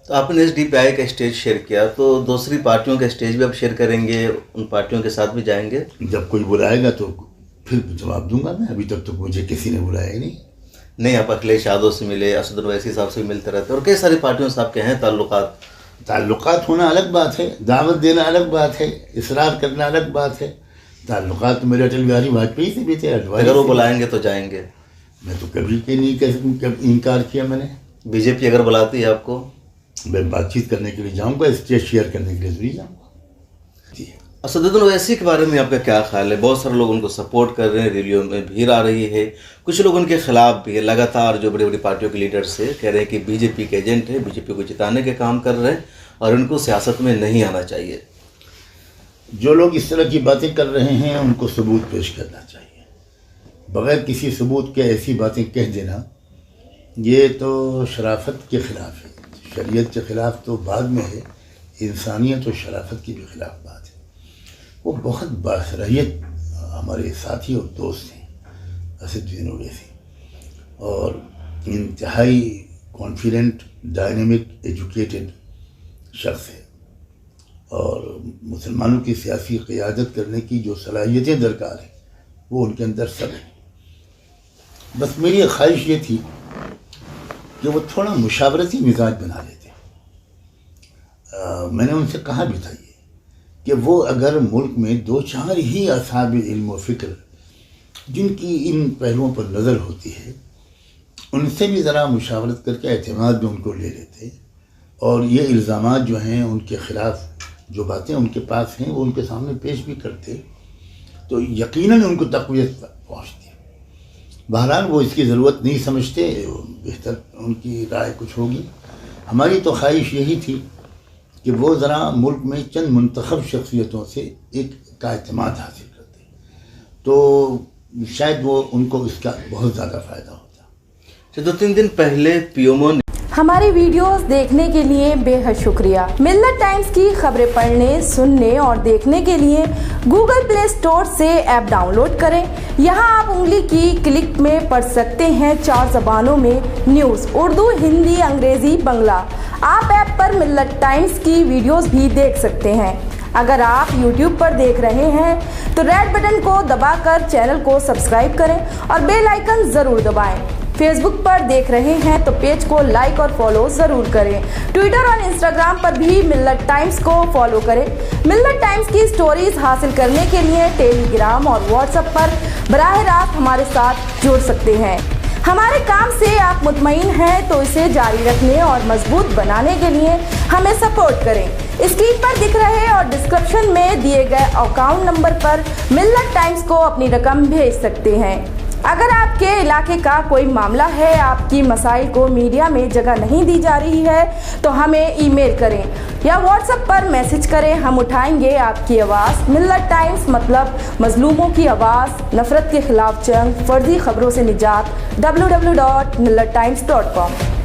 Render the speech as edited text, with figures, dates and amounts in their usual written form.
تو آپ نے SDPI کا اسٹیج شیئر کیا تو دوسری پارٹیوں کا اسٹیج بھی آپ شیئر کریں گے، ان پارٹیوں کے ساتھ بھی جائیں گے؟ جب کوئی بلائے گا تو پھر جواب دوں گا میں. ابھی تک تو مجھے کسی نے بلایا ہی نہیں. آپ اکھلیش یادو سے ملے، اسد اویسی صاحب سے بھی ملتے رہتے اور کئی ساری پارٹیوں سے آپ کے ہیں تعلقات ہونا الگ بات ہے، دعوت دینا الگ بات ہے، اصرار کرنا الگ بات ہے. تعلقات تو میرے اٹل بہاری واجپئی سے بھی تھے. اگر وہ بلائیں گے تو جائیں گے؟ میں تو کبھی نہیں انکار کیا میں نے. BJP اگر بلاتی ہے آپ کو؟ میں بات چیت کرنے کے لیے جاؤں گا، اسٹیج شیئر کرنے کے لیے ضروری جاؤں گا. جی. اسد اویسی کے بارے میں آپ کا کیا خیال ہے؟ بہت سارے لوگ ان کو سپورٹ کر رہے ہیں، ریلیوں میں بھیڑ آ رہی ہے، کچھ لوگ ان کے خلاف بھی ہے. لگاتار جو بڑی بڑی پارٹیوں کے لیڈر سے کہہ رہے ہیں کہ BJP کے ایجنٹ ہے، BJP کو جتانے کے کام کر رہے ہیں اور ان کو سیاست میں نہیں آنا چاہیے. جو لوگ اس طرح کی باتیں کر رہے ہیں ان کو ثبوت پیش کرنا چاہیے. بغیر کسی ثبوت کے ایسی باتیں کہہ دینا یہ تو شرافت کے خلاف ہے. شریعت کے خلاف تو بعد میں ہے، انسانیت و شرافت کی بھی خلاف بات ہے. وہ بہت باصلاحیت ہمارے ساتھی اور دوست ہیں اسد اویسی، اور انتہائی کانفیڈنٹ، ڈائنامک، ایجوکیٹڈ شخص ہے، اور مسلمانوں کی سیاسی قیادت کرنے کی جو صلاحیتیں درکار ہیں وہ ان کے اندر سب ہیں. بس میری ایک خواہش یہ تھی کہ وہ تھوڑا مشاورتی مزاج بنا لیتے. میں نے ان سے کہا بھی تھا یہ کہ وہ اگر ملک میں 2-4 ہی اصحاب علم و فکر جن کی ان پہلوؤں پر نظر ہوتی ہے ان سے بھی ذرا مشاورت کر کے اعتماد میں ان کو لے لیتے، اور یہ الزامات جو ہیں ان کے خلاف جو باتیں ان کے پاس ہیں وہ ان کے سامنے پیش بھی کرتے تو یقیناً ان کو تقویت پہنچتی. بہرحال وہ اس کی ضرورت نہیں سمجھتے، بہتر ان کی رائے کچھ ہوگی. ہماری تو خواہش یہی تھی کہ وہ ذرا ملک میں چند منتخب شخصیتوں سے ایک کا اعتماد حاصل کرتے تو شاید وہ ان کو اس کا بہت زیادہ فائدہ ہوتا. 2-3 دن پہلے PMO نے ہماری ویڈیوز دیکھنے کے لیے بے حد شکریہ. ملت ٹائمز کی خبریں پڑھنے، سننے اور دیکھنے کے لیے گوگل پلے اسٹور سے ایپ ڈاؤن لوڈ کریں. یہاں آپ انگلی کی کلک میں پڑھ سکتے ہیں 4 زبانوں میں نیوز: اردو، ہندی، انگریزی، بنگلہ. آپ ایپ پر ملت ٹائمز کی ویڈیوز بھی دیکھ سکتے ہیں. اگر آپ YouTube پر دیکھ رہے ہیں تو ریڈ بٹن کو دبا کر چینل کو سبسکرائب کریں اور بیل آئیکن ضرور دبائیں. فیس بک پر دیکھ رہے ہیں تو پیج کو لائک اور فالو ضرور کریں. ٹویٹر اور انسٹاگرام پر بھی ملت ٹائمز کو فالو کریں. ملت ٹائمز کی سٹوریز حاصل کرنے کے لیے ٹیلی گرام اور واٹس ایپ پر براہ راست ہمارے ساتھ جڑ سکتے ہیں. ہمارے کام سے آپ مطمئن ہیں تو اسے جاری رکھنے اور مضبوط بنانے کے لیے ہمیں سپورٹ کریں. اسکرین پر دکھ رہے اور ڈسکرپشن میں دیے گئے اکاؤنٹ نمبر پر ملت ٹائمز کو اپنی رقم بھیج سکتے ہیں. اگر آپ کے علاقے کا کوئی معاملہ ہے، آپ کی مسائل کو میڈیا میں جگہ نہیں دی جا رہی ہے تو ہمیں ای میل کریں یا واٹس ایپ پر میسج کریں. ہم اٹھائیں گے آپ کی آواز. ملت ٹائمز مطلب مظلوموں کی آواز، نفرت کے خلاف جنگ، فرضی خبروں سے نجات. www.millettimes.com